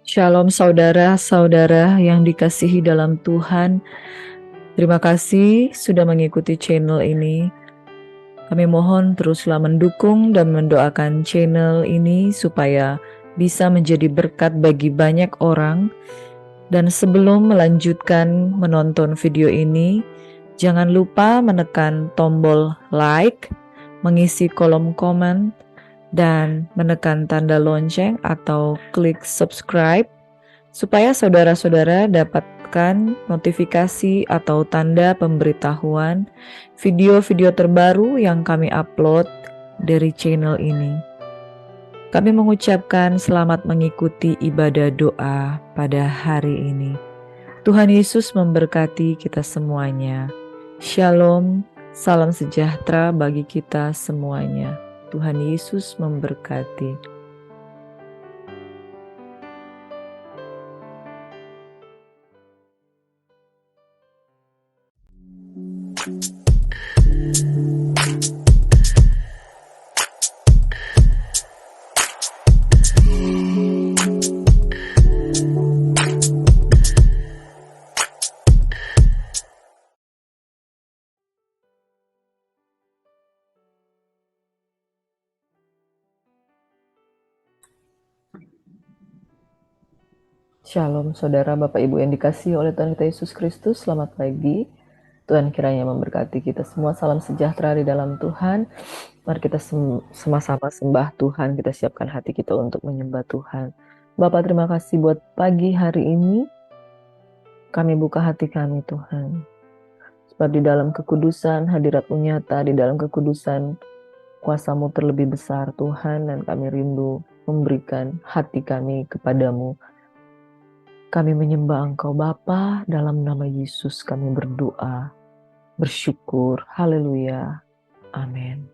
Shalom saudara-saudara yang dikasihi dalam Tuhan. Terima kasih sudah mengikuti channel ini. Kami mohon teruslah mendukung dan mendoakan channel ini supaya bisa menjadi berkat bagi banyak orang. Dan sebelum melanjutkan menonton video ini, jangan lupa menekan tombol like, mengisi kolom komen, dan menekan tanda lonceng atau klik subscribe supaya saudara-saudara dapatkan notifikasi atau tanda pemberitahuan video-video terbaru yang kami upload dari channel ini. Kami mengucapkan selamat mengikuti ibadah doa pada hari ini. Tuhan Yesus memberkati kita semuanya. Shalom, salam sejahtera bagi kita semuanya. Tuhan Yesus memberkati. Shalom saudara Bapak Ibu yang dikasihi oleh Tuhan kita Yesus Kristus, selamat pagi. Tuhan kiranya memberkati kita semua, salam sejahtera di dalam Tuhan. Mari kita sama-sama sembah Tuhan, kita siapkan hati kita untuk menyembah Tuhan. Bapak terima kasih buat pagi hari ini, kami buka hati kami Tuhan. Sebab di dalam kekudusan hadirat-Mu nyata, di dalam kekudusan kuasa-Mu terlebih besar Tuhan, dan kami rindu memberikan hati kami kepadamu. Kami menyembah Engkau Bapa, dalam nama Yesus kami berdoa, bersyukur, haleluya, amin.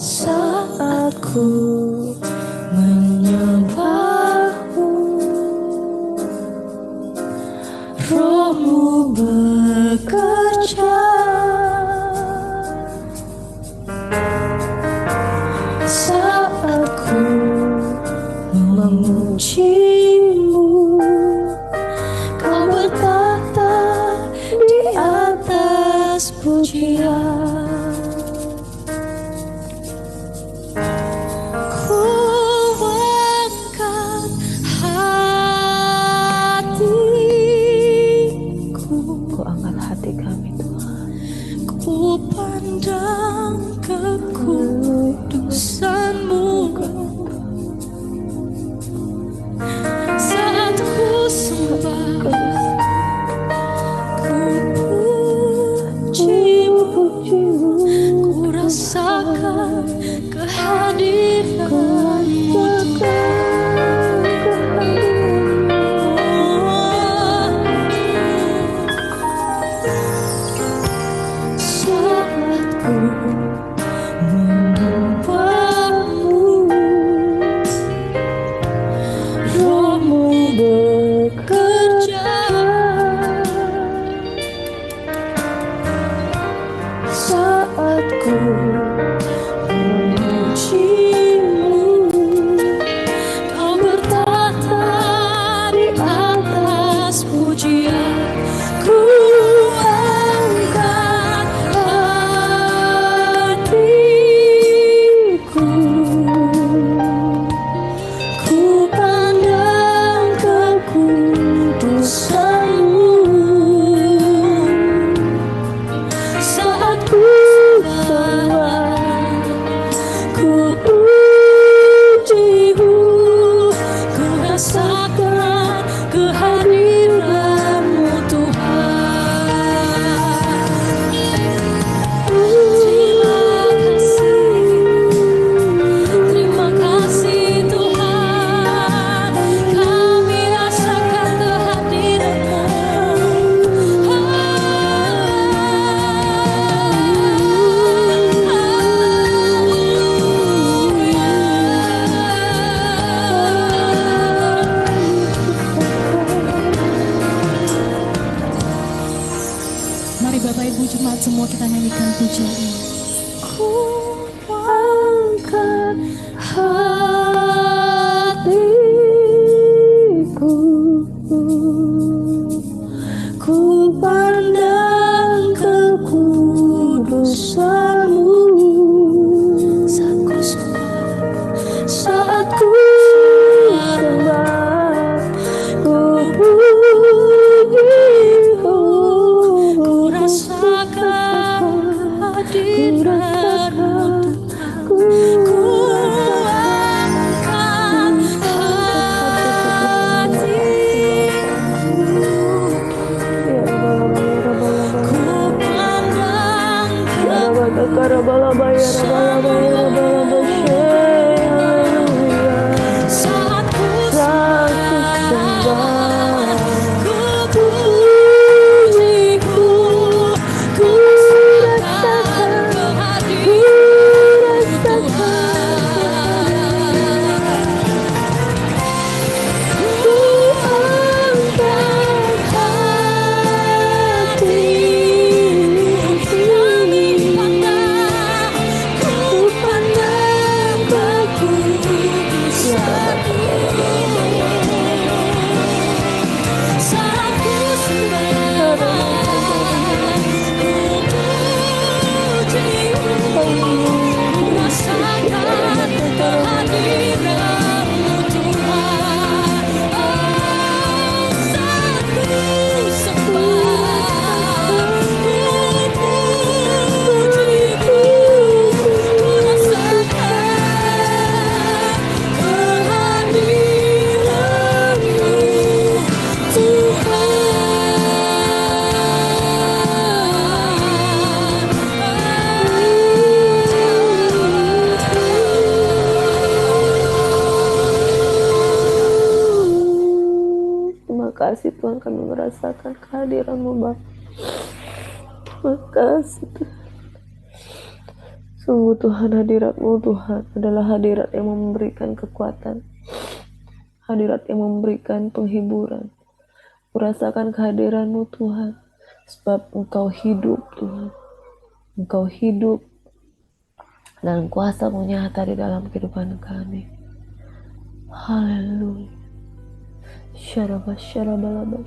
Saat ku menyembah-Mu, Roh-Mu bekerja. Saat ku memuji-Mu, Kau bertata di atas pujian. Ku angkat hatiku, Ku angkat hati kami Tuhan. ku pandang kekudusan-Mu. Saat ku sembah, ku puji-Mu, ku rasakan kehadiran-Mu Saat ku menyembah-Mu, Roh-Mu bekerja. Saat ku memuji-Mu, Kau bertata di atas pujian. Ku angkat hatiku, ku pandang kekudusan-Mu. Saat ku sembah, ku puji-Mu, ku rasakan kehadiran-Mu Tuhan. Terima kasih Tuhan, kami rasakan kehadiran-Mu. Mari Bapak Ibu jemaat semua kita nyanyikan pujian. Ku angkat hatiku, ku pandang kekudusan-Mu. Saat ku sembah, ku puji-Mu, ku rasakan hadirat-Mu Tuhan. Ku angkat saat ku sembah, ku puji-Mu, ku rasakan kehadiran Tuhan. Ku angkat hati, ku pandang kekudusan-Mu. Saat ku sembah, ku puji-Mu, ku rasakan kehadiran-Mu Tuhan. Oh, saat ku sembah, ku puji-Mu, ku rasakan kehadiran-Mu Terima kasih Tuhan, kami merasakan kehadiran-Mu Bapa. Terima kasih Tuhan. Sungguh Tuhan, hadirat-Mu Tuhan adalah hadirat yang memberikan kekuatan, hadirat yang memberikan penghiburan. Kurasakan kehadiran-Mu Tuhan, sebab Engkau hidup Tuhan. Engkau hidup dan kuasa-Mu nyata di dalam kehidupan kami. Haleluya. Syarabalaba.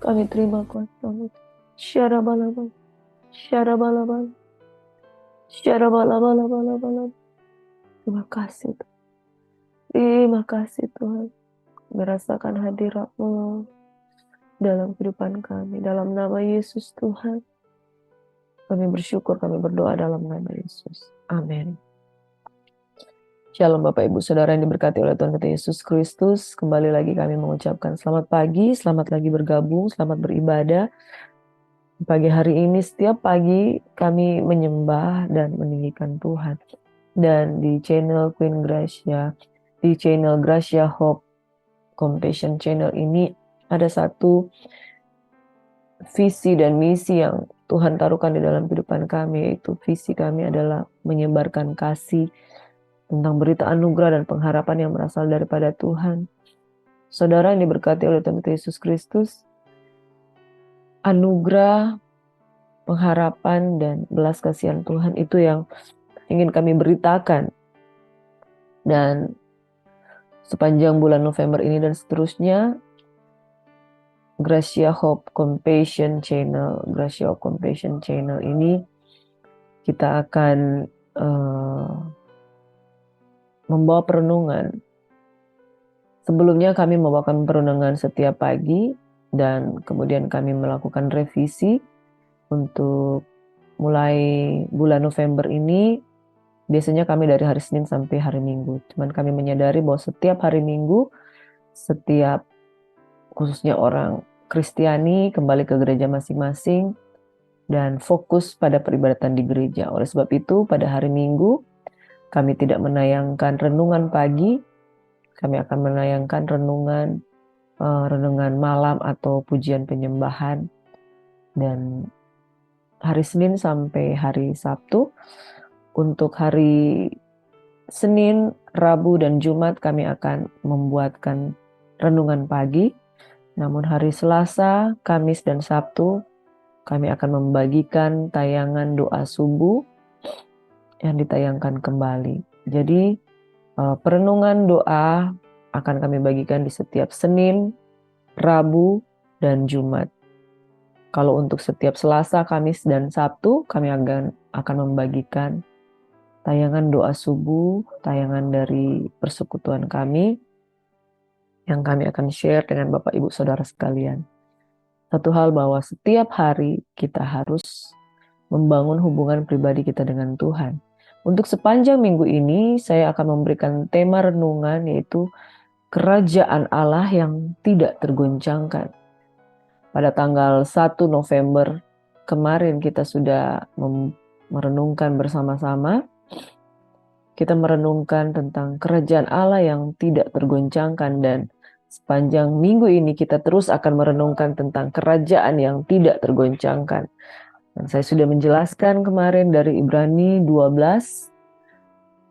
Kami terima kuasa-Mu. Syarabalaba. Terima kasih Tuhan. Terima kasih Tuhan. Merasakan hadirat-Mu dalam kehidupan kami. Dalam nama Yesus Tuhan. Kami bersyukur, kami berdoa dalam nama Yesus. Amin. Shalom Bapak Ibu Saudara yang diberkati oleh Tuhan kita Yesus Kristus. Kembali lagi kami mengucapkan selamat pagi, selamat lagi bergabung, selamat beribadah. Pagi hari ini setiap pagi kami menyembah dan meninggikan Tuhan. Dan di channel Queen Gracia, di channel Gracia Hope Compassion Channel ini ada satu visi dan misi yang Tuhan taruhkan di dalam kehidupan kami, yaitu visi kami adalah menyebarkan kasih tentang berita anugerah dan pengharapan yang berasal daripada Tuhan. Saudara yang diberkati oleh Tuhan Yesus Kristus, anugerah, pengharapan, dan belas kasihan Tuhan itu yang ingin kami beritakan. Dan sepanjang bulan November ini dan seterusnya, Gracia Hope Compassion Channel ini kita akan membawa perenungan. Sebelumnya kami membawakan perenungan setiap pagi dan kemudian kami melakukan revisi untuk mulai bulan November ini. Biasanya kami dari hari Senin sampai hari Minggu. Cuman kami menyadari bahwa setiap hari Minggu, setiap khususnya orang Kristiani kembali ke gereja masing-masing dan fokus pada peribadatan di gereja. Oleh sebab itu pada hari Minggu kami tidak menayangkan renungan pagi, kami akan menayangkan renungan malam atau pujian penyembahan. Dan hari Senin sampai hari Sabtu, untuk hari Senin, Rabu, dan Jumat kami akan membuatkan renungan pagi. Namun hari Selasa, Kamis, dan Sabtu kami akan membagikan tayangan doa subuh yang ditayangkan kembali. Jadi perenungan doa akan kami bagikan di setiap Senin, Rabu, dan Jumat. Kalau untuk setiap Selasa, Kamis, dan Sabtu, kami akan membagikan tayangan doa subuh, tayangan dari persekutuan kami, yang kami akan share dengan Bapak Ibu Saudara sekalian. Satu hal bahwa setiap hari kita harus membangun hubungan pribadi kita dengan Tuhan. Untuk sepanjang minggu ini, saya akan memberikan tema renungan yaitu Kerajaan Allah yang tidak tergoncangkan. Pada tanggal 1 November kemarin kita sudah merenungkan bersama-sama. Kita merenungkan tentang kerajaan Allah yang tidak tergoncangkan, dan sepanjang minggu ini kita terus akan merenungkan tentang kerajaan yang tidak tergoncangkan. Dan saya sudah menjelaskan kemarin dari Ibrani 12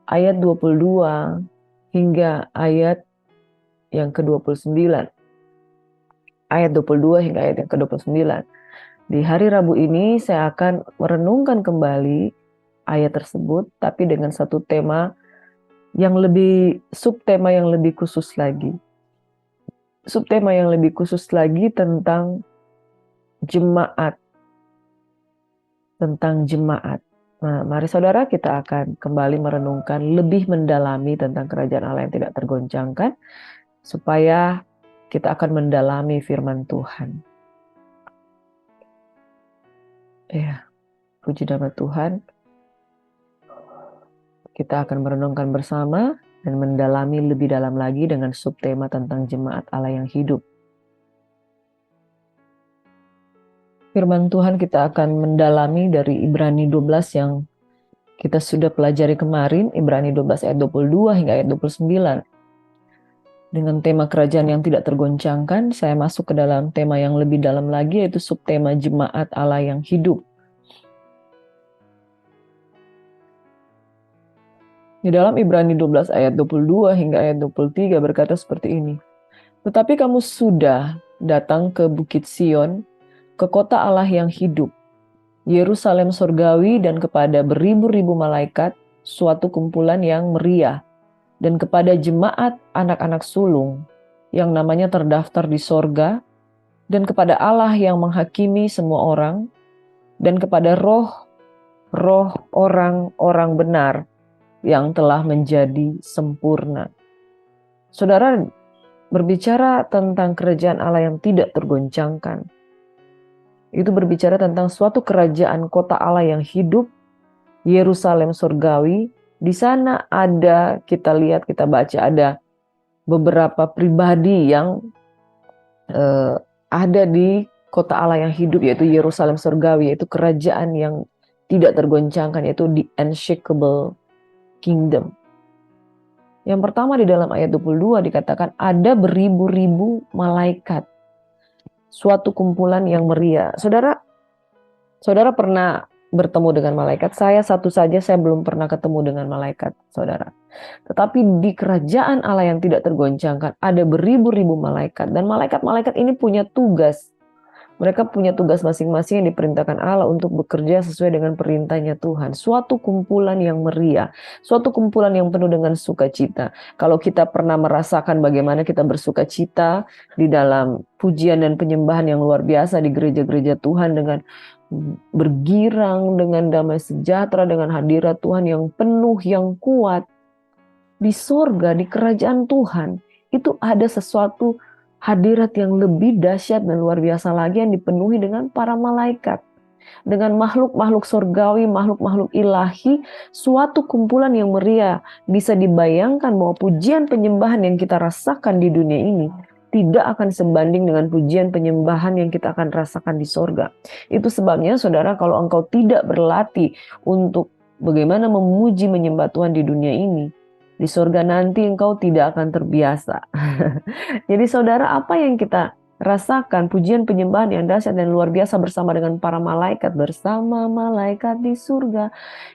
ayat 22 hingga ayat yang ke-29. Ayat 22 hingga ayat yang ke-29. Di hari Rabu ini saya akan merenungkan kembali ayat tersebut, tapi dengan satu tema yang lebih, subtema yang lebih khusus lagi. Subtema yang lebih khusus lagi tentang jemaat. Tentang jemaat. Nah, mari saudara kita akan kembali merenungkan lebih mendalami tentang kerajaan Allah yang tidak tergoncangkan, supaya kita akan mendalami firman Tuhan. Ya, puji nama Tuhan. Kita akan merenungkan bersama dan mendalami lebih dalam lagi dengan subtema tentang jemaat Allah yang hidup. Firman Tuhan kita akan mendalami dari Ibrani 12 yang kita sudah pelajari kemarin, Ibrani 12 ayat 22 hingga ayat 29. Dengan tema kerajaan yang tidak tergoncangkan, saya masuk ke dalam tema yang lebih dalam lagi, yaitu subtema jemaat Allah yang hidup. Di dalam Ibrani 12 ayat 22 hingga ayat 23 berkata seperti ini. Tetapi kamu sudah datang ke Bukit Sion, ke kota Allah yang hidup, Yerusalem surgawi, dan kepada beribu-ribu malaikat, suatu kumpulan yang meriah, dan kepada jemaat anak-anak sulung yang namanya terdaftar di sorga, dan kepada Allah yang menghakimi semua orang, dan kepada roh orang-orang benar yang telah menjadi sempurna. Saudara, berbicara tentang kerajaan Allah yang tidak tergoncangkan, itu berbicara tentang suatu kerajaan kota Allah yang hidup, Yerusalem surgawi. Di sana ada, kita lihat, kita baca, ada beberapa pribadi yang ada di kota Allah yang hidup, yaitu Yerusalem surgawi, yaitu kerajaan yang tidak tergoncangkan, yaitu the unshakable kingdom. Yang pertama di dalam ayat 22 dikatakan ada beribu-ribu malaikat, suatu kumpulan yang meriah. Saudara pernah bertemu dengan malaikat? Saya satu saja, saya belum pernah ketemu dengan malaikat, saudara. Tetapi di kerajaan Allah yang tidak tergoncangkan ada beribu-ribu malaikat, dan malaikat-malaikat ini punya tugas. Mereka punya tugas masing-masing yang diperintahkan Allah untuk bekerja sesuai dengan perintahnya Tuhan. Suatu kumpulan yang meriah, suatu kumpulan yang penuh dengan sukacita. Kalau kita pernah merasakan bagaimana kita bersukacita di dalam pujian dan penyembahan yang luar biasa di gereja-gereja Tuhan, dengan bergirang, dengan damai sejahtera, dengan hadirat Tuhan yang penuh, yang kuat. Di sorga, di kerajaan Tuhan, itu ada sesuatu hadirat yang lebih dahsyat dan luar biasa lagi, yang dipenuhi dengan para malaikat, dengan makhluk-makhluk surgawi, makhluk-makhluk ilahi, suatu kumpulan yang meriah. Bisa dibayangkan bahwa pujian penyembahan yang kita rasakan di dunia ini tidak akan sebanding dengan pujian penyembahan yang kita akan rasakan di sorga. Itu sebabnya saudara, kalau engkau tidak berlatih untuk bagaimana memuji menyembah Tuhan di dunia ini, di sorga nanti engkau tidak akan terbiasa. Jadi saudara, apa yang kita rasakan pujian penyembahan yang dahsyat dan luar biasa bersama dengan para malaikat, bersama malaikat di surga.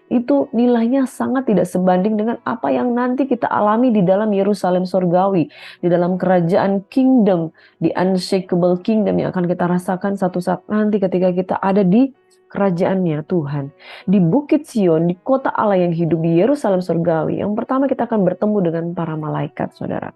Itu nilainya sangat tidak sebanding dengan apa yang nanti kita alami di dalam Yerusalem surgawi, di dalam kerajaan kingdom, di unshakable kingdom yang akan kita rasakan satu saat nanti ketika kita ada di kerajaannya Tuhan. Di Bukit Sion, di kota Allah yang hidup di Yerusalem surgawi, yang pertama kita akan bertemu dengan para malaikat, saudara.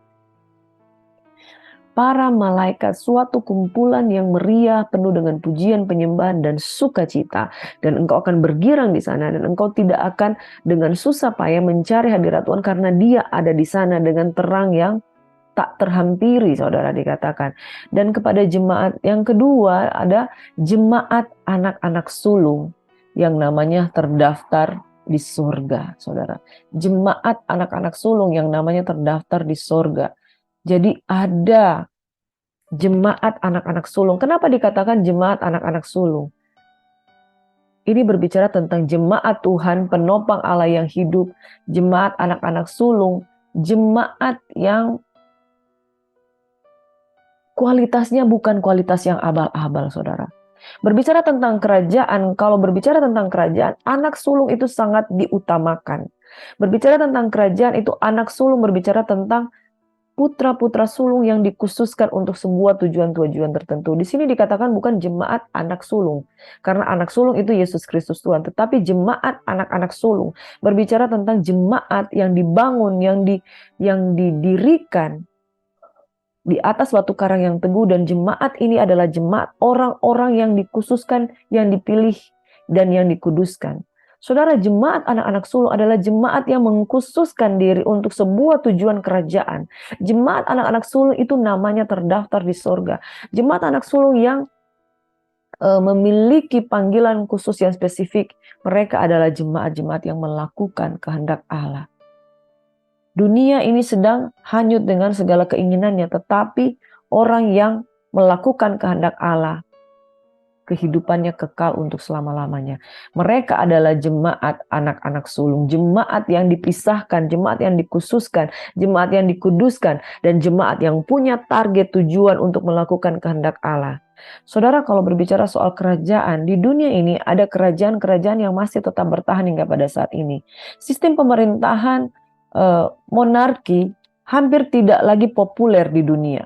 Para malaikat, suatu kumpulan yang meriah, penuh dengan pujian, penyembahan, dan sukacita. Dan engkau akan bergirang di sana, dan engkau tidak akan dengan susah payah mencari hadirat Tuhan, karena Dia ada di sana dengan terang yang tak terhampiri, saudara, dikatakan. Dan kepada jemaat yang kedua, ada jemaat anak-anak sulung yang namanya terdaftar di surga, saudara. Jemaat anak-anak sulung yang namanya terdaftar di surga. Jadi ada jemaat anak-anak sulung. Kenapa dikatakan jemaat anak-anak sulung? Ini berbicara tentang jemaat Tuhan, penopang Allah yang hidup, jemaat anak-anak sulung, jemaat yang kualitasnya bukan kualitas yang abal-abal, saudara. Berbicara tentang kerajaan, kalau berbicara tentang kerajaan, anak sulung itu sangat diutamakan. Berbicara tentang kerajaan itu anak sulung berbicara tentang putra-putra sulung yang dikhususkan untuk sebuah tujuan-tujuan tertentu. Di sini dikatakan bukan jemaat anak sulung, karena anak sulung itu Yesus Kristus Tuhan, tetapi jemaat anak-anak sulung berbicara tentang jemaat yang dibangun, yang didirikan di atas batu karang yang teguh, dan jemaat ini adalah jemaat orang-orang yang dikhususkan, yang dipilih, dan yang dikuduskan. Saudara, jemaat anak-anak sulung adalah jemaat yang mengkhususkan diri untuk sebuah tujuan kerajaan. Jemaat anak-anak sulung itu namanya terdaftar di surga. Jemaat anak sulung yang memiliki panggilan khusus yang spesifik. Mereka adalah jemaat-jemaat yang melakukan kehendak Allah. Dunia ini sedang hanyut dengan segala keinginannya, tetapi orang yang melakukan kehendak Allah, kehidupannya kekal untuk selama-lamanya. Mereka adalah jemaat anak-anak sulung, jemaat yang dipisahkan, jemaat yang dikhususkan, jemaat yang dikuduskan, dan jemaat yang punya target tujuan untuk melakukan kehendak Allah. Saudara, kalau berbicara soal kerajaan, di dunia ini ada kerajaan-kerajaan yang masih tetap bertahan hingga pada saat ini. Sistem pemerintahan monarki hampir tidak lagi populer di dunia.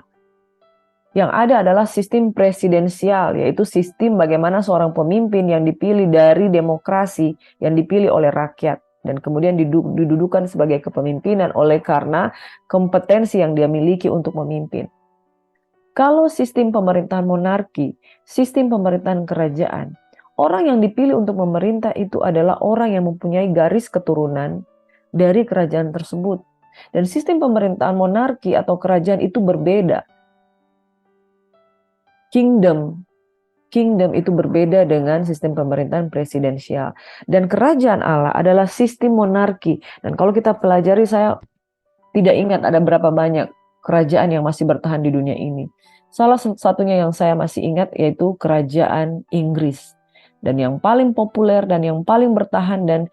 Yang ada adalah sistem presidensial, yaitu sistem bagaimana seorang pemimpin yang dipilih dari demokrasi, yang dipilih oleh rakyat, dan kemudian didudukan sebagai kepemimpinan oleh karena kompetensi yang dia miliki untuk memimpin. Kalau sistem pemerintahan monarki, sistem pemerintahan kerajaan, orang yang dipilih untuk memerintah itu adalah orang yang mempunyai garis keturunan dari kerajaan tersebut. Dan sistem pemerintahan monarki atau kerajaan itu berbeda. Kingdom itu berbeda dengan sistem pemerintahan presidensial. Dan kerajaan Allah adalah sistem monarki. Dan kalau kita pelajari, saya tidak ingat ada berapa banyak kerajaan yang masih bertahan di dunia ini. Salah satunya yang saya masih ingat yaitu kerajaan Inggris. Dan yang paling populer dan yang paling bertahan dan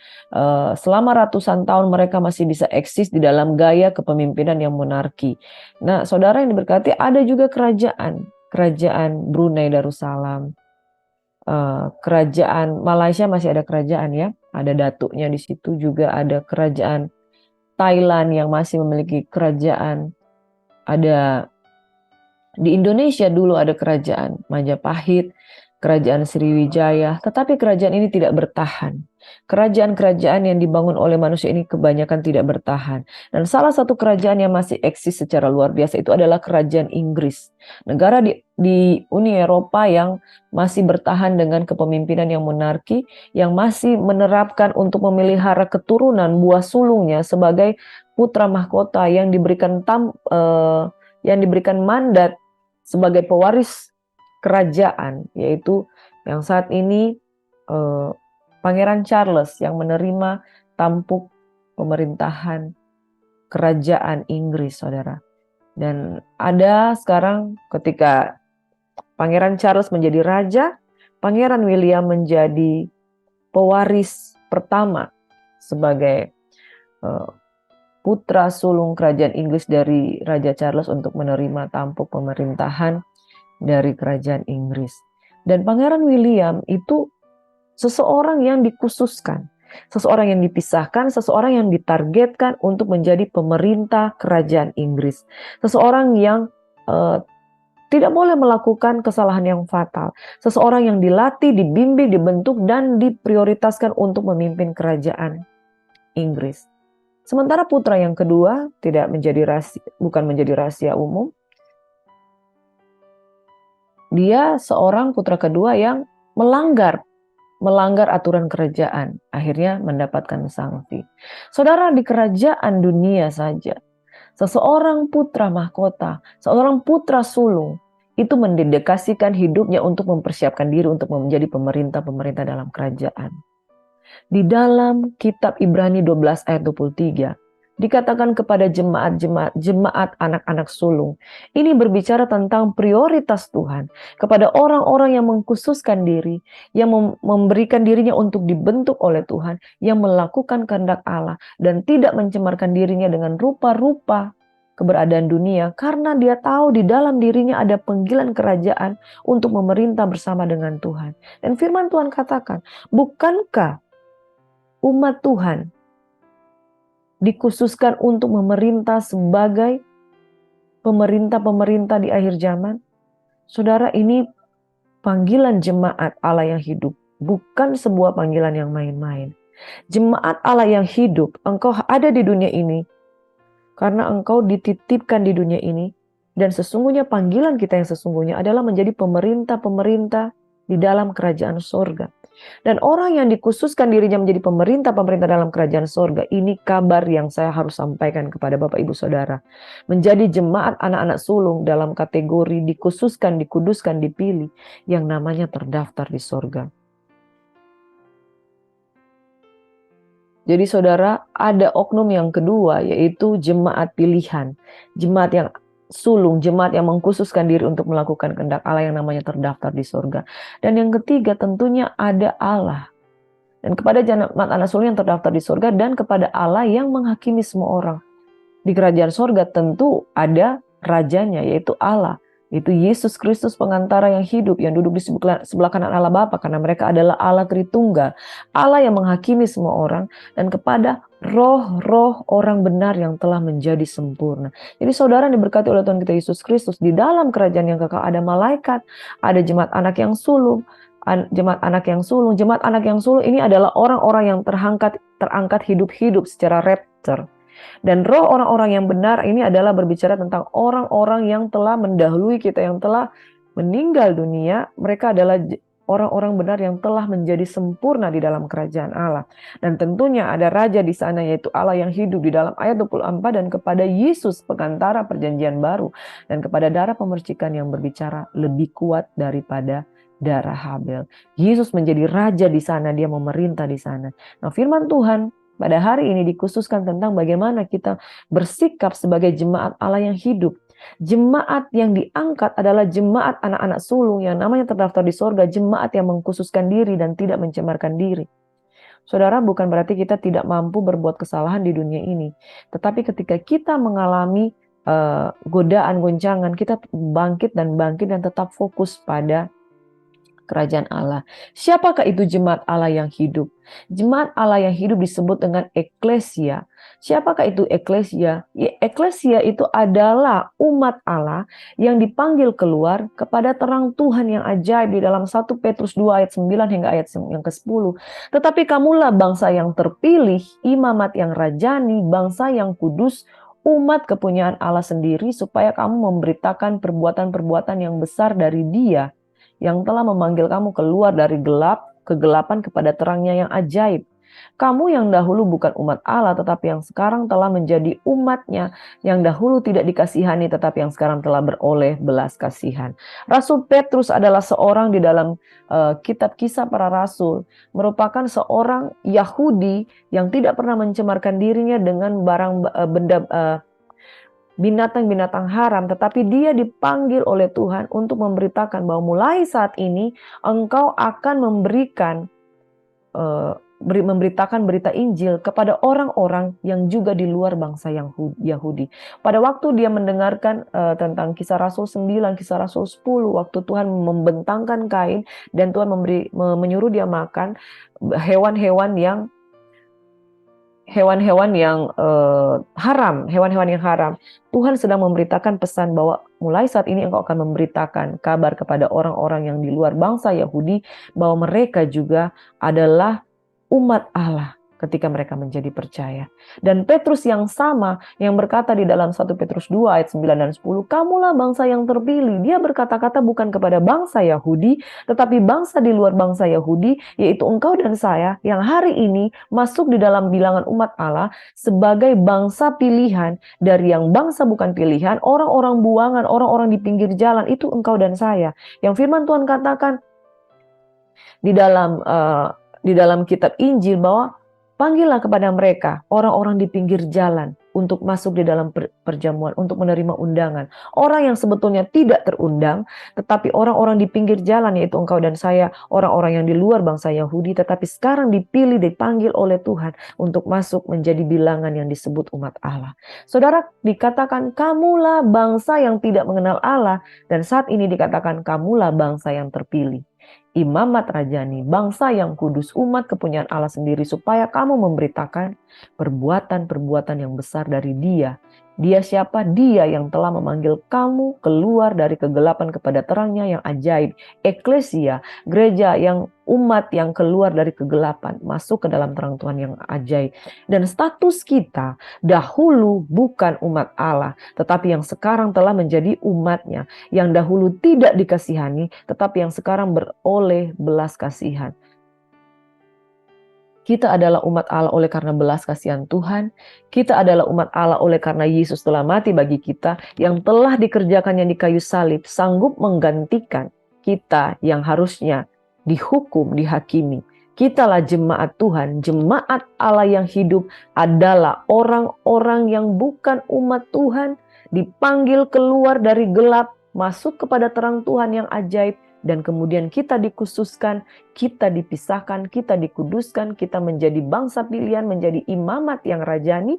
selama ratusan tahun mereka masih bisa eksis di dalam gaya kepemimpinan yang monarki. Nah, saudara yang diberkati, ada juga kerajaan Brunei Darussalam, kerajaan Malaysia masih ada kerajaan ya, ada datuknya di situ, juga ada kerajaan Thailand yang masih memiliki kerajaan, ada di Indonesia dulu ada kerajaan Majapahit, kerajaan Sriwijaya, tetapi kerajaan ini tidak bertahan. Kerajaan-kerajaan yang dibangun oleh manusia ini kebanyakan tidak bertahan. Dan salah satu kerajaan yang masih eksis secara luar biasa itu adalah kerajaan Inggris. Negara di Uni Eropa yang masih bertahan dengan kepemimpinan yang monarki, yang masih menerapkan untuk memelihara keturunan buah sulungnya sebagai putra mahkota yang diberikan mandat sebagai pewaris kerajaan, yaitu yang saat ini Pangeran Charles yang menerima tampuk pemerintahan kerajaan Inggris, saudara. Dan ada sekarang ketika Pangeran Charles menjadi raja, Pangeran William menjadi pewaris pertama sebagai putra sulung kerajaan Inggris dari Raja Charles untuk menerima tampuk pemerintahan dari kerajaan Inggris. Dan Pangeran William itu seseorang yang dikhususkan, seseorang yang dipisahkan, seseorang yang ditargetkan untuk menjadi pemerintah kerajaan Inggris. Seseorang yang tidak boleh melakukan kesalahan yang fatal. Seseorang yang dilatih, dibimbing, dibentuk, dan diprioritaskan untuk memimpin kerajaan Inggris. Sementara putra yang kedua bukan menjadi rahasia umum. Dia seorang putra kedua yang melanggar aturan kerajaan, akhirnya mendapatkan sanksi. Saudara, di kerajaan dunia saja, seseorang putra mahkota, seorang putra sulung, itu mendedikasikan hidupnya untuk mempersiapkan diri untuk menjadi pemerintah-pemerintah dalam kerajaan. Di dalam kitab Ibrani 12 ayat 23, dikatakan kepada jemaat anak-anak sulung. Ini berbicara tentang prioritas Tuhan kepada orang-orang yang mengkhususkan diri, yang memberikan dirinya untuk dibentuk oleh Tuhan, yang melakukan kehendak Allah dan tidak mencemarkan dirinya dengan rupa-rupa keberadaan dunia, karena dia tahu di dalam dirinya ada panggilan kerajaan untuk memerintah bersama dengan Tuhan. Dan firman Tuhan katakan, bukankah umat Tuhan dikhususkan untuk memerintah sebagai pemerintah-pemerintah di akhir zaman? Saudara, ini panggilan jemaat Allah yang hidup, bukan sebuah panggilan yang main-main. Jemaat Allah yang hidup, engkau ada di dunia ini karena engkau dititipkan di dunia ini, dan sesungguhnya panggilan kita yang sesungguhnya adalah menjadi pemerintah-pemerintah di dalam kerajaan sorga. Dan orang yang dikhususkan dirinya menjadi pemerintah-pemerintah dalam kerajaan sorga, ini kabar yang saya harus sampaikan kepada Bapak Ibu Saudara. Menjadi jemaat anak-anak sulung dalam kategori dikhususkan, dikuduskan, dipilih, yang namanya terdaftar di sorga. Jadi saudara, ada oknum yang kedua, yaitu jemaat pilihan. Jemaat yang sulung, jemaat yang mengkhususkan diri untuk melakukan kehendak Allah yang namanya terdaftar di surga. Dan yang ketiga tentunya ada Allah. Dan kepada jemaat anak sulung yang terdaftar di surga dan kepada Allah yang menghakimi semua orang. Di kerajaan surga tentu ada rajanya, yaitu Allah. Itu Yesus Kristus pengantara yang hidup, yang duduk di sebelah kanan Allah Bapa, karena mereka adalah Allah Tritunggal. Allah yang menghakimi semua orang, dan kepada roh-roh orang benar yang telah menjadi sempurna. Jadi saudara diberkati oleh Tuhan kita Yesus Kristus, di dalam kerajaan yang kekal ada malaikat, ada jemaat anak yang sulung, jemaat anak yang sulung. Jemaat anak yang sulung ini adalah orang-orang yang terangkat hidup-hidup secara rapture. Dan roh orang-orang yang benar ini adalah berbicara tentang orang-orang yang telah mendahului kita, yang telah meninggal dunia. Mereka adalah orang-orang benar yang telah menjadi sempurna di dalam kerajaan Allah. Dan tentunya ada raja di sana, yaitu Allah yang hidup di dalam ayat 24, dan kepada Yesus pengantara perjanjian baru, dan kepada darah pemercikan yang berbicara lebih kuat daripada darah Habel. Yesus menjadi raja di sana, dia memerintah di sana. Nah, firman Tuhan pada hari ini dikhususkan tentang bagaimana kita bersikap sebagai jemaat Allah yang hidup. Jemaat yang diangkat adalah jemaat anak-anak sulung yang namanya terdaftar di sorga, jemaat yang mengkhususkan diri dan tidak mencemarkan diri. Saudara, bukan berarti kita tidak mampu berbuat kesalahan di dunia ini. Tetapi ketika kita mengalami godaan, goncangan, kita bangkit dan tetap fokus pada kerajaan Allah. Siapakah itu jemaat Allah yang hidup? Jemaat Allah yang hidup disebut dengan eklesia. Siapakah itu eklesia? Eklesia itu adalah umat Allah yang dipanggil keluar kepada terang Tuhan yang ajaib di dalam 1 Petrus 2 ayat 9 hingga ayat yang ke-10. Tetapi kamulah bangsa yang terpilih, imamat yang rajani, bangsa yang kudus, umat kepunyaan Allah sendiri, supaya kamu memberitakan perbuatan-perbuatan yang besar dari Dia yang telah memanggil kamu keluar dari kegelapan kepada terangnya yang ajaib. Kamu yang dahulu bukan umat Allah, tetapi yang sekarang telah menjadi umatnya, yang dahulu tidak dikasihani, tetapi yang sekarang telah beroleh belas kasihan. Rasul Petrus adalah seorang di dalam kitab Kisah Para Rasul, merupakan seorang Yahudi yang tidak pernah mencemarkan dirinya dengan binatang-binatang haram, tetapi dia dipanggil oleh Tuhan untuk memberitakan bahwa mulai saat ini engkau akan memberikan memberitakan berita Injil kepada orang-orang yang juga di luar bangsa Yahudi. Pada waktu dia mendengarkan tentang Kisah Rasul 9, Kisah Rasul 10, waktu Tuhan membentangkan kain dan Tuhan menyuruh dia makan hewan-hewan yang haram. Tuhan sedang memberitakan pesan bahwa mulai saat ini engkau akan memberitakan kabar kepada orang-orang yang di luar bangsa Yahudi bahwa mereka juga adalah umat Allah ketika mereka menjadi percaya. Dan Petrus yang sama yang berkata di dalam 1 Petrus 2 ayat 9 dan 10, kamulah bangsa yang terpilih. Dia berkata-kata bukan kepada bangsa Yahudi, tetapi bangsa di luar bangsa Yahudi, yaitu engkau dan saya yang hari ini masuk di dalam bilangan umat Allah sebagai bangsa pilihan dari yang bangsa bukan pilihan, orang-orang buangan, orang-orang di pinggir jalan, itu engkau dan saya. Yang firman Tuhan katakan di dalam kitab Injil bahwa panggillah kepada mereka orang-orang di pinggir jalan untuk masuk di dalam perjamuan, untuk menerima undangan. Orang yang sebetulnya tidak terundang, tetapi orang-orang di pinggir jalan, yaitu engkau dan saya, orang-orang yang di luar bangsa Yahudi, tetapi sekarang dipilih, dipanggil oleh Tuhan untuk masuk menjadi bilangan yang disebut umat Allah. Saudara, dikatakan kamulah bangsa yang tidak mengenal Allah, dan saat ini dikatakan kamulah bangsa yang terpilih. Imamat rajani, bangsa yang kudus, umat kepunyaan Allah sendiri, supaya kamu memberitakan perbuatan-perbuatan yang besar dari Dia. Dia siapa? Dia yang telah memanggil kamu keluar dari kegelapan kepada terangnya yang ajaib. Eklesia, gereja yang umat yang keluar dari kegelapan, masuk ke dalam terang Tuhan yang ajaib. Dan status kita dahulu bukan umat Allah, tetapi yang sekarang telah menjadi umatnya. Yang dahulu tidak dikasihani, tetapi yang sekarang beroleh belas kasihan. Kita adalah umat Allah oleh karena belas kasihan Tuhan. Kita adalah umat Allah oleh karena Yesus telah mati bagi kita, yang telah dikerjakannya di kayu salib, sanggup menggantikan kita yang harusnya dihukum, dihakimi. Kitalah jemaat Tuhan, jemaat Allah yang hidup adalah orang-orang yang bukan umat Tuhan, dipanggil keluar dari gelap, masuk kepada terang Tuhan yang ajaib, dan kemudian kita dikhususkan, kita dipisahkan, kita dikuduskan, kita menjadi bangsa pilihan, menjadi imamat yang rajani,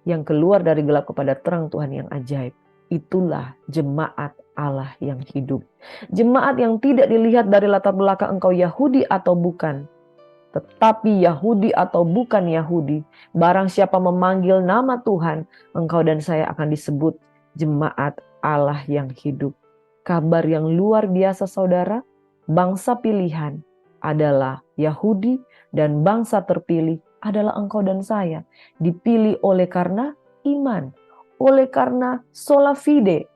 yang keluar dari gelap kepada terang Tuhan yang ajaib. Itulah jemaat Allah yang hidup. Jemaat yang tidak dilihat dari latar belakang engkau Yahudi atau bukan, tetapi Yahudi atau bukan Yahudi. Barang siapa memanggil nama Tuhan, engkau dan saya akan disebut jemaat Allah yang hidup. Kabar yang luar biasa saudara, bangsa pilihan adalah Yahudi dan bangsa terpilih adalah engkau dan saya. Dipilih oleh karena iman, oleh karena sola fide,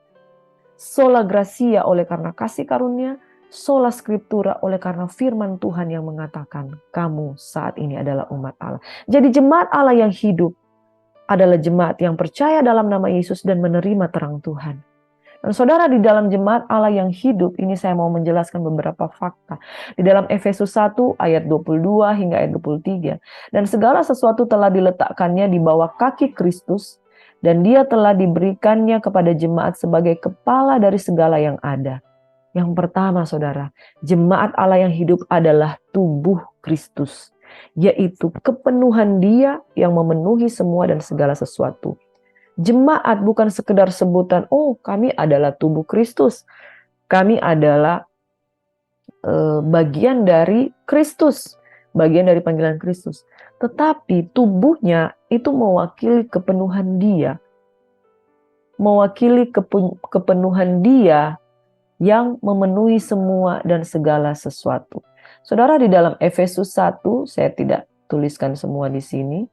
sola gracia oleh karena kasih karunia, sola scriptura oleh karena firman Tuhan yang mengatakan kamu saat ini adalah umat Allah. Jadi jemaat Allah yang hidup adalah jemaat yang percaya dalam nama Yesus dan menerima terang Tuhan. Dan saudara, di dalam jemaat Allah yang hidup ini saya mau menjelaskan beberapa fakta. Di dalam Efesus 1 ayat 22 hingga ayat 23. Dan segala sesuatu telah diletakkannya di bawah kaki Kristus, dan dia telah diberikannya kepada jemaat sebagai kepala dari segala yang ada. Yang pertama saudara, jemaat Allah yang hidup adalah tubuh Kristus, yaitu kepenuhan Dia yang memenuhi semua dan segala sesuatu. Jemaat bukan sekedar sebutan, oh kami adalah tubuh Kristus, kami adalah bagian dari Kristus, bagian dari panggilan Kristus. Tetapi tubuhnya itu mewakili kepenuhan Dia, mewakili kepenuhan Dia yang memenuhi semua dan segala sesuatu. Saudara, di dalam Efesus 1, saya tidak tuliskan semua di sini.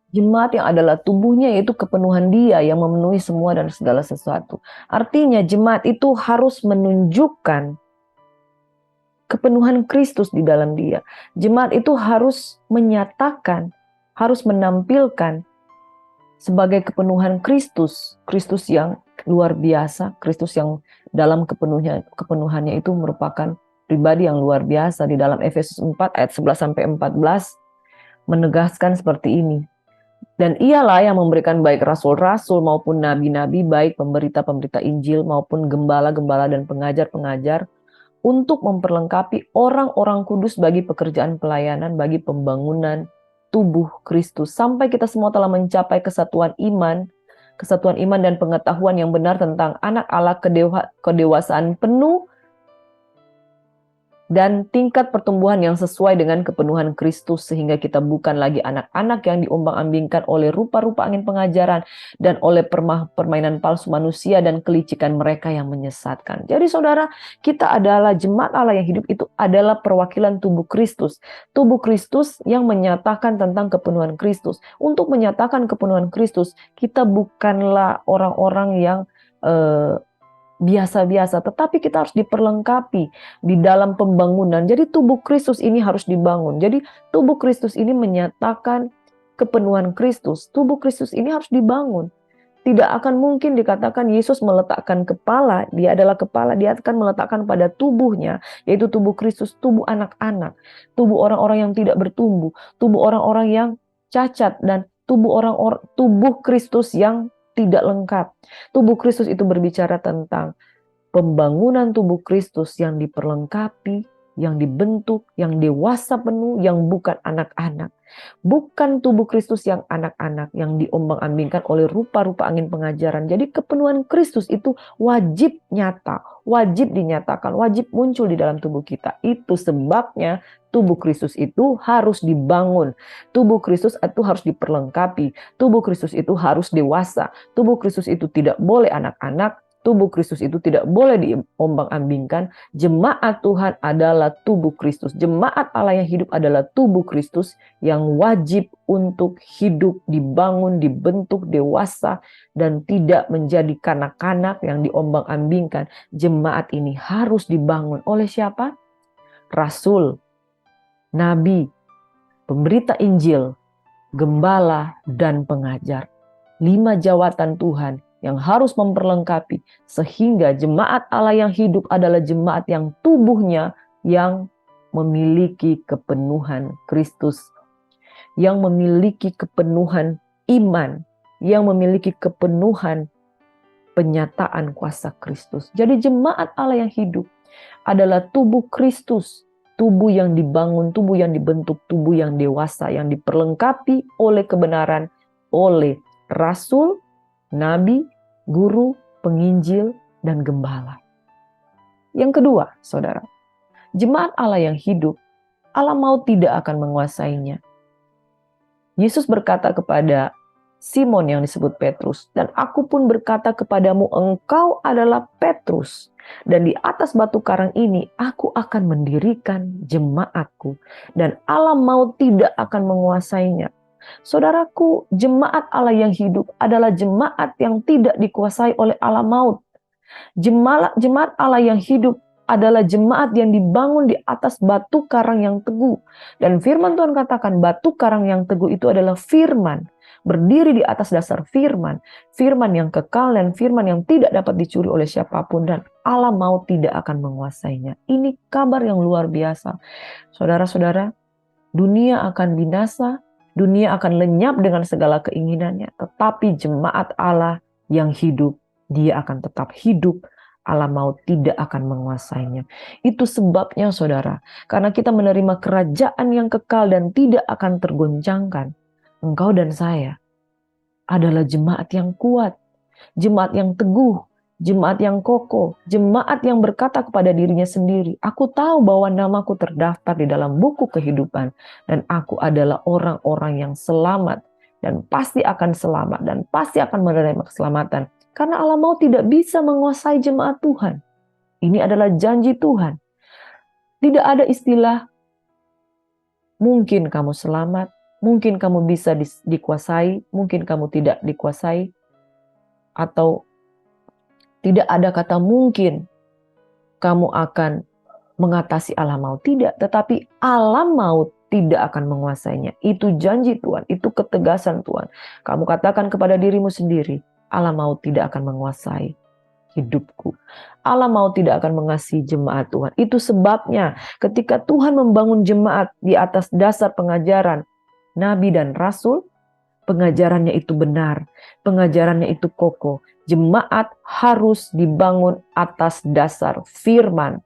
Jemaat yang adalah tubuhnya yaitu kepenuhan Dia yang memenuhi semua dan segala sesuatu. Artinya jemaat itu harus menunjukkan kepenuhan Kristus di dalam Dia. Jemaat itu harus menyatakan, harus menampilkan sebagai kepenuhan Kristus. Kristus yang luar biasa, Kristus yang dalam kepenuhannya itu merupakan pribadi yang luar biasa. Di dalam Efesus 4 ayat 11-14 menegaskan seperti ini. Dan ialah yang memberikan baik rasul-rasul maupun nabi-nabi, baik pemberita-pemberita Injil maupun gembala-gembala dan pengajar-pengajar untuk memperlengkapi orang-orang kudus bagi pekerjaan pelayanan, bagi pembangunan tubuh Kristus, sampai kita semua telah mencapai kesatuan iman dan pengetahuan yang benar tentang anak Allah, kedewasaan penuh dan tingkat pertumbuhan yang sesuai dengan kepenuhan Kristus, sehingga kita bukan lagi anak-anak yang diombang-ambingkan oleh rupa-rupa angin pengajaran dan oleh permainan palsu manusia dan kelicikan mereka yang menyesatkan. Jadi saudara, kita adalah jemaat Allah yang hidup, itu adalah perwakilan tubuh Kristus. Tubuh Kristus yang menyatakan tentang kepenuhan Kristus. Untuk menyatakan kepenuhan Kristus, kita bukanlah orang-orang yang biasa-biasa, tetapi kita harus diperlengkapi di dalam pembangunan. Jadi tubuh Kristus ini harus dibangun. Jadi tubuh Kristus ini menyatakan kepenuhan Kristus. Tubuh Kristus ini harus dibangun. Tidak akan mungkin dikatakan Yesus meletakkan kepala, dia adalah kepala, dia akan meletakkan pada tubuhnya, yaitu tubuh Kristus, tubuh anak-anak, tubuh orang-orang yang tidak bertumbuh, tubuh orang-orang yang cacat, dan tubuh Kristus yang tidak lengkap. Tubuh Kristus itu berbicara tentang pembangunan tubuh Kristus yang diperlengkapi, yang dibentuk, yang dewasa penuh, yang bukan anak-anak. Bukan tubuh Kristus yang anak-anak, yang diombang-ambingkan oleh rupa-rupa angin pengajaran. Jadi kepenuhan Kristus itu wajib nyata, wajib dinyatakan, wajib muncul di dalam tubuh kita. Itu sebabnya tubuh Kristus itu harus dibangun. Tubuh Kristus itu harus diperlengkapi. Tubuh Kristus itu harus dewasa. Tubuh Kristus itu tidak boleh anak-anak. Tubuh Kristus itu tidak boleh diombang-ambingkan. Jemaat Tuhan adalah tubuh Kristus. Jemaat Allah yang hidup adalah tubuh Kristus yang wajib untuk hidup, dibangun, dibentuk, dewasa, dan tidak menjadi kanak-kanak yang diombang-ambingkan. Jemaat ini harus dibangun oleh siapa? Rasul, nabi, pemberita Injil, gembala, dan pengajar. 5 jawatan Tuhan yang harus memperlengkapi, sehingga jemaat Allah yang hidup adalah jemaat yang tubuhnya yang memiliki kepenuhan Kristus, yang memiliki kepenuhan iman, yang memiliki kepenuhan penyataan kuasa Kristus. Jadi jemaat Allah yang hidup adalah tubuh Kristus, tubuh yang dibangun, tubuh yang dibentuk, tubuh yang dewasa, yang diperlengkapi oleh kebenaran, oleh rasul, nabi, guru, penginjil, dan gembala. Yang kedua, saudara, jemaat Allah yang hidup, Allah mau tidak akan menguasainya. Yesus berkata kepada Simon yang disebut Petrus, dan aku pun berkata kepadamu, engkau adalah Petrus, dan di atas batu karang ini aku akan mendirikan jemaatku, dan Allah mau tidak akan menguasainya. Saudaraku, jemaat Allah yang hidup adalah jemaat yang tidak dikuasai oleh alam maut. Jemaat Allah yang hidup adalah jemaat yang dibangun di atas batu karang yang teguh. Dan firman Tuhan katakan batu karang yang teguh itu adalah firman. Berdiri di atas dasar firman. Firman yang kekal dan firman yang tidak dapat dicuri oleh siapapun. Dan Allah mau tidak akan menguasainya. Ini kabar yang luar biasa. Saudara-saudara, dunia akan binasa. Dunia akan lenyap dengan segala keinginannya. Tetapi jemaat Allah yang hidup, dia akan tetap hidup. Allah mau tidak akan menguasainya. Itu sebabnya saudara, karena kita menerima kerajaan yang kekal dan tidak akan tergoncangkan. Engkau dan saya adalah jemaat yang kuat, jemaat yang teguh, jemaat yang kokoh, jemaat yang berkata kepada dirinya sendiri, aku tahu bahwa namaku terdaftar di dalam buku kehidupan, dan aku adalah orang-orang yang selamat, dan pasti akan selamat, dan pasti akan menerima keselamatan. Karena Allah mau tidak bisa menguasai jemaat Tuhan. Ini adalah janji Tuhan. Tidak ada istilah, mungkin kamu selamat, mungkin kamu bisa dikuasai, mungkin kamu tidak dikuasai, atau tidak ada kata mungkin kamu akan mengatasi alam maut. Tidak, tetapi alam maut tidak akan menguasainya. Itu janji Tuhan, itu ketegasan Tuhan. Kamu katakan kepada dirimu sendiri, alam maut tidak akan menguasai hidupku. Allah mau tidak akan mengasihi jemaat Tuhan. Itu sebabnya ketika Tuhan membangun jemaat di atas dasar pengajaran nabi dan rasul, pengajarannya itu benar, pengajarannya itu kokoh. Jemaat harus dibangun atas dasar firman.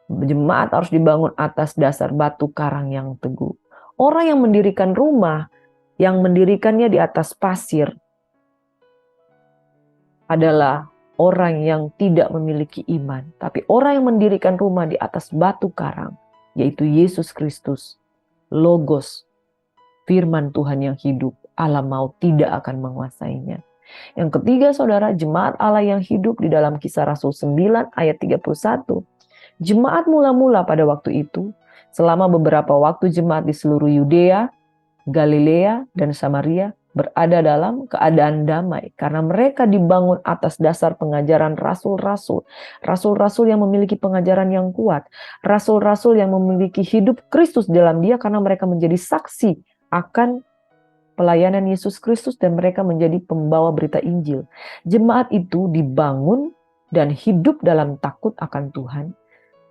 Jemaat harus dibangun atas dasar batu karang yang teguh. Orang yang mendirikan rumah, yang mendirikannya di atas pasir, adalah orang yang tidak memiliki iman. Tapi orang yang mendirikan rumah di atas batu karang, yaitu Yesus Kristus, Logos, firman Tuhan yang hidup, alam maut tidak akan menguasainya. Yang ketiga, saudara, jemaat Allah yang hidup di dalam Kisah Rasul 9 ayat 31. Jemaat mula-mula pada waktu itu, selama beberapa waktu jemaat di seluruh Yudea, Galilea, dan Samaria berada dalam keadaan damai karena mereka dibangun atas dasar pengajaran rasul-rasul. Rasul-rasul yang memiliki pengajaran yang kuat. Rasul-rasul yang memiliki hidup Kristus dalam dia karena mereka menjadi saksi akan pelayanan Yesus Kristus dan mereka menjadi pembawa berita Injil. Jemaat itu dibangun dan hidup dalam takut akan Tuhan.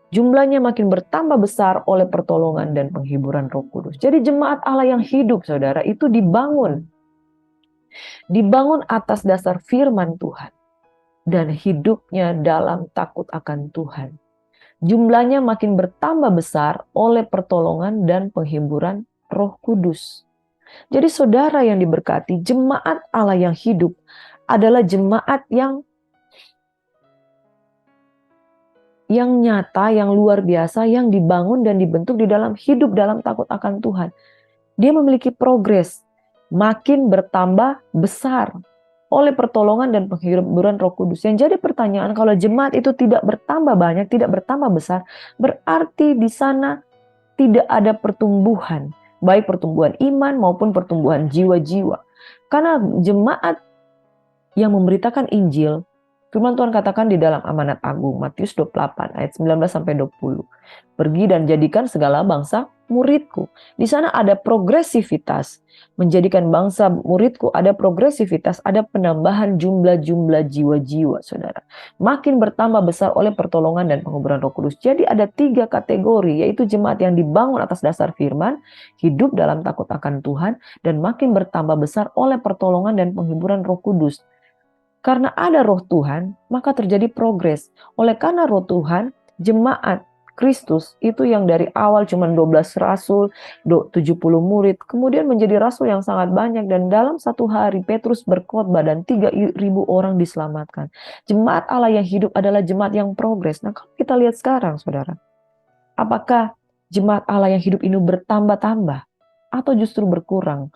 Jumlahnya makin bertambah besar oleh pertolongan dan penghiburan Roh Kudus. Jadi jemaat Allah yang hidup, saudara, itu dibangun. Dibangun atas dasar firman Tuhan. Dan hidupnya dalam takut akan Tuhan. Jumlahnya makin bertambah besar oleh pertolongan dan penghiburan Roh Kudus. Jadi saudara yang diberkati, jemaat Allah yang hidup adalah jemaat yang nyata, yang luar biasa, yang dibangun dan dibentuk di dalam hidup dalam takut akan Tuhan. Dia memiliki progres, makin bertambah besar oleh pertolongan dan penghiburan Roh Kudus. Yang jadi pertanyaan, kalau jemaat itu tidak bertambah banyak, tidak bertambah besar, berarti di sana tidak ada pertumbuhan, baik pertumbuhan iman maupun pertumbuhan jiwa-jiwa. Karena jemaat yang memberitakan Injil, firman Tuhan katakan di dalam Amanat Agung, Matius 28 ayat 19-20. Pergi dan jadikan segala bangsa muridku. Di sana ada progresivitas. Menjadikan bangsa muridku ada progresivitas, ada penambahan jumlah-jumlah jiwa-jiwa, saudara. Makin bertambah besar oleh pertolongan dan penghiburan Roh Kudus. Jadi ada 3 kategori, yaitu jemaat yang dibangun atas dasar firman, hidup dalam takut akan Tuhan, dan makin bertambah besar oleh pertolongan dan penghiburan Roh Kudus. Karena ada roh Tuhan, maka terjadi progres. Oleh karena roh Tuhan, jemaat Kristus itu yang dari awal cuma 12 rasul, 70 murid, kemudian menjadi rasul yang sangat banyak. Dan dalam satu hari Petrus berkhotbah dan 3.000 orang diselamatkan. Jemaat Allah yang hidup adalah jemaat yang progres. Nah, kalau kita lihat sekarang, saudara, apakah jemaat Allah yang hidup ini bertambah-tambah atau justru berkurang?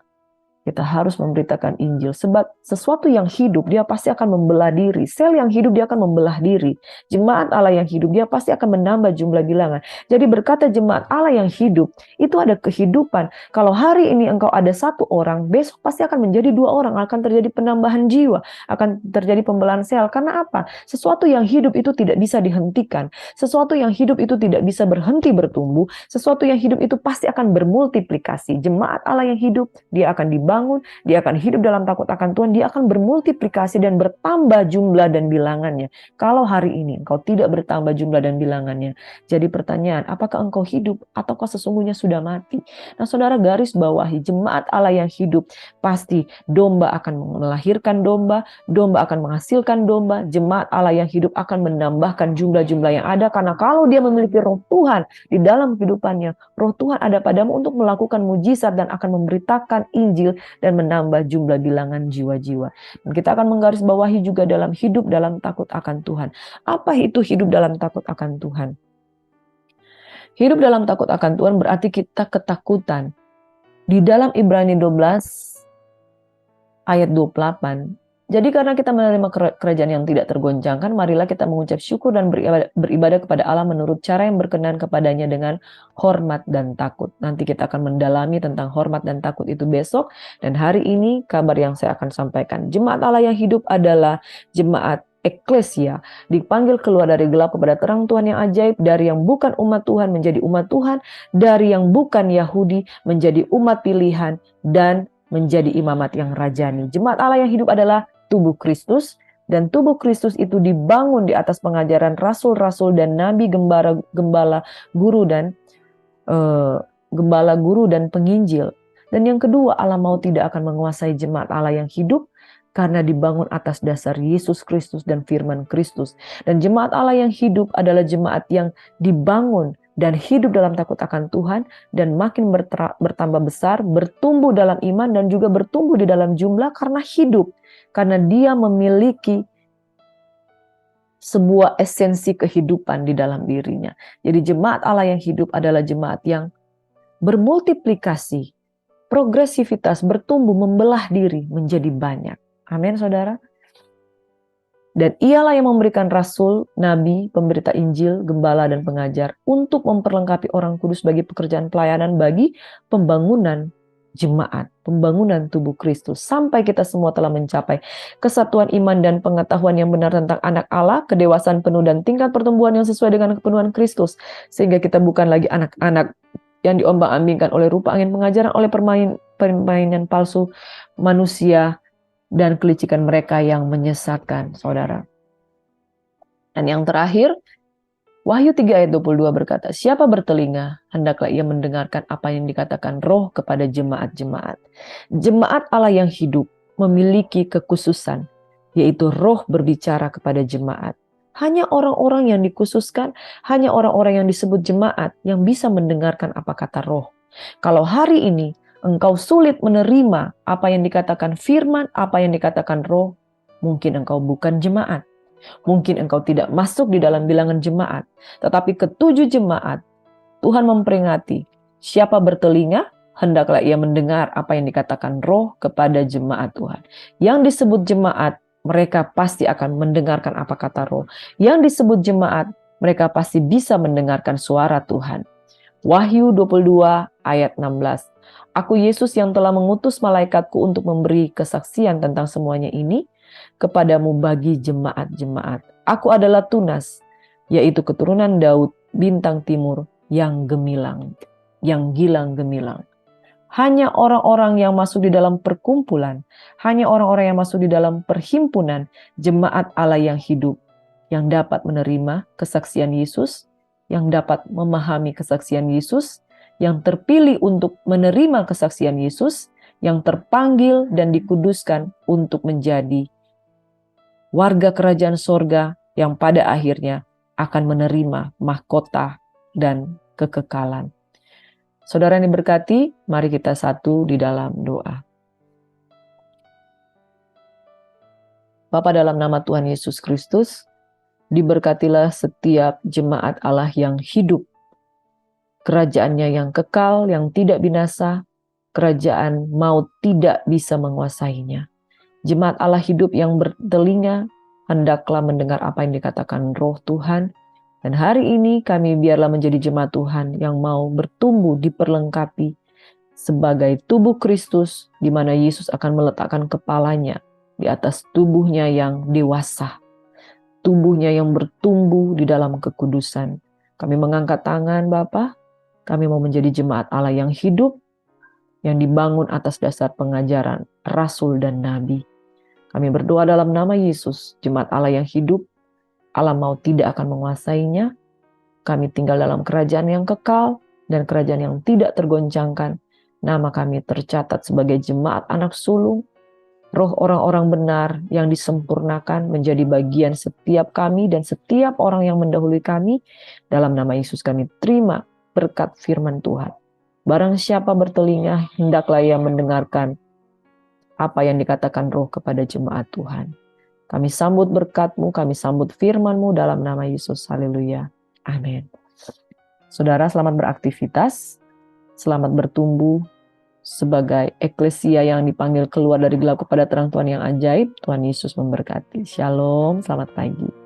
Kita harus memberitakan Injil. Sebab sesuatu yang hidup, dia pasti akan membelah diri. Sel yang hidup, dia akan membelah diri. Jemaat Allah yang hidup, dia pasti akan menambah jumlah bilangan. Jadi berkata jemaat Allah yang hidup, itu ada kehidupan. Kalau hari ini engkau ada 1 orang, besok pasti akan menjadi 2 orang. Akan terjadi penambahan jiwa. Akan terjadi pembelahan sel. Karena apa? Sesuatu yang hidup itu tidak bisa dihentikan. Sesuatu yang hidup itu tidak bisa berhenti bertumbuh. Sesuatu yang hidup itu pasti akan bermultiplikasi. Jemaat Allah yang hidup, dia akan dibangun, dia akan hidup dalam takut akan Tuhan, dia akan bermultiplikasi dan bertambah jumlah dan bilangannya. Kalau hari ini engkau tidak bertambah jumlah dan bilangannya, jadi pertanyaan, apakah engkau hidup ataukah sesungguhnya sudah mati? Nah, saudara, garis bawahi, jemaat Allah yang hidup pasti domba akan melahirkan domba, domba akan menghasilkan domba, jemaat Allah yang hidup akan menambahkan jumlah-jumlah yang ada, karena kalau dia memiliki roh Tuhan di dalam kehidupannya, roh Tuhan ada padamu untuk melakukan mujizat dan akan memberitakan Injil dan menambah jumlah bilangan jiwa-jiwa. Dan kita akan menggarisbawahi juga dalam hidup dalam takut akan Tuhan. Apa itu hidup dalam takut akan Tuhan? Hidup dalam takut akan Tuhan berarti kita ketakutan. Di dalam Ibrani 12 ayat 28, jadi karena kita menerima kerajaan yang tidak tergoncangkan, marilah kita mengucap syukur dan beribadah kepada Allah menurut cara yang berkenan kepadanya dengan hormat dan takut. Nanti kita akan mendalami tentang hormat dan takut itu besok. Dan hari ini kabar yang saya akan sampaikan. Jemaat Allah yang hidup adalah jemaat eklesia, dipanggil keluar dari gelap kepada terang Tuhan yang ajaib, dari yang bukan umat Tuhan menjadi umat Tuhan, dari yang bukan Yahudi menjadi umat pilihan, dan menjadi imamat yang rajani. Jemaat Allah yang hidup adalah tubuh Kristus, dan tubuh Kristus itu dibangun di atas pengajaran rasul-rasul dan nabi, gembala, guru dan penginjil. Dan yang kedua, Allah mau tidak akan menguasai jemaat Allah yang hidup karena dibangun atas dasar Yesus Kristus dan firman Kristus. Dan jemaat Allah yang hidup adalah jemaat yang dibangun dan hidup dalam takut akan Tuhan, dan makin bertambah besar, bertumbuh dalam iman, dan juga bertumbuh di dalam jumlah karena hidup. Karena dia memiliki sebuah esensi kehidupan di dalam dirinya. Jadi jemaat Allah yang hidup adalah jemaat yang bermultiplikasi, progresivitas, bertumbuh, membelah diri menjadi banyak. Amin, saudara. Dan ialah yang memberikan rasul, nabi, pemberita Injil, gembala, dan pengajar untuk memperlengkapi orang kudus bagi pekerjaan pelayanan bagi pembangunan jemaat, pembangunan tubuh Kristus, sampai kita semua telah mencapai kesatuan iman dan pengetahuan yang benar tentang anak Allah, kedewasaan penuh dan tingkat pertumbuhan yang sesuai dengan kepenuhan Kristus, sehingga kita bukan lagi anak-anak yang diombang-ambingkan oleh rupa angin pengajaran, oleh permainan palsu manusia, dan kelicikan mereka yang menyesatkan, saudara. Dan yang terakhir, Wahyu 3 ayat 22 berkata, siapa bertelinga, hendaklah ia mendengarkan apa yang dikatakan Roh kepada jemaat-jemaat. Jemaat Allah yang hidup memiliki kekhususan, yaitu Roh berbicara kepada jemaat. Hanya orang-orang yang dikhususkan, hanya orang-orang yang disebut jemaat yang bisa mendengarkan apa kata Roh. Kalau hari ini engkau sulit menerima apa yang dikatakan firman, apa yang dikatakan Roh, mungkin engkau bukan jemaat. Mungkin engkau tidak masuk di dalam bilangan jemaat. Tetapi ketujuh jemaat, Tuhan memperingati, siapa bertelinga, hendaklah ia mendengar apa yang dikatakan Roh kepada jemaat Tuhan. Yang disebut jemaat, mereka pasti akan mendengarkan apa kata Roh. Yang disebut jemaat, mereka pasti bisa mendengarkan suara Tuhan. Wahyu 22 ayat 16. Aku Yesus yang telah mengutus malaikatku untuk memberi kesaksian tentang semuanya ini kepadamu bagi jemaat-jemaat. Aku adalah Tunas, yaitu keturunan Daud, bintang timur yang gemilang, yang gilang gemilang. Hanya orang-orang yang masuk di dalam perkumpulan, hanya orang-orang yang masuk di dalam perhimpunan jemaat Allah yang hidup, yang dapat menerima kesaksian Yesus, yang dapat memahami kesaksian Yesus, yang terpilih untuk menerima kesaksian Yesus, yang terpanggil dan dikuduskan untuk menjadi warga kerajaan sorga yang pada akhirnya akan menerima mahkota dan kekekalan. Saudara yang diberkati, mari kita satu di dalam doa. Bapa, dalam nama Tuhan Yesus Kristus, diberkatilah setiap jemaat Allah yang hidup, kerajaannya yang kekal, yang tidak binasa, kerajaan maut tidak bisa menguasainya. Jemaat Allah hidup yang bertelinga, hendaklah mendengar apa yang dikatakan Roh Tuhan. Dan hari ini kami biarlah menjadi jemaat Tuhan yang mau bertumbuh, diperlengkapi sebagai tubuh Kristus, di mana Yesus akan meletakkan kepalanya di atas tubuhnya yang dewasa, tubuhnya yang bertumbuh di dalam kekudusan. Kami mengangkat tangan Bapa. Kami mau menjadi jemaat Allah yang hidup, yang dibangun atas dasar pengajaran Rasul dan Nabi. Kami berdoa dalam nama Yesus, jemaat Allah yang hidup, Allah mau tidak akan menguasainya. Kami tinggal dalam kerajaan yang kekal dan kerajaan yang tidak tergoncangkan. Nama kami tercatat sebagai jemaat anak sulung, roh orang-orang benar yang disempurnakan menjadi bagian setiap kami dan setiap orang yang mendahului kami. Dalam nama Yesus kami terima berkat firman Tuhan. Barang siapa bertelinga, hendaklah ia mendengarkan apa yang dikatakan Roh kepada jemaat Tuhan. Kami sambut berkat-Mu, kami sambut firman-Mu dalam nama Yesus. Haleluya. Amin. Saudara, selamat beraktivitas, selamat bertumbuh sebagai eklesia yang dipanggil keluar dari gelap kepada terang Tuhan yang ajaib. Tuhan Yesus memberkati. Shalom, selamat pagi.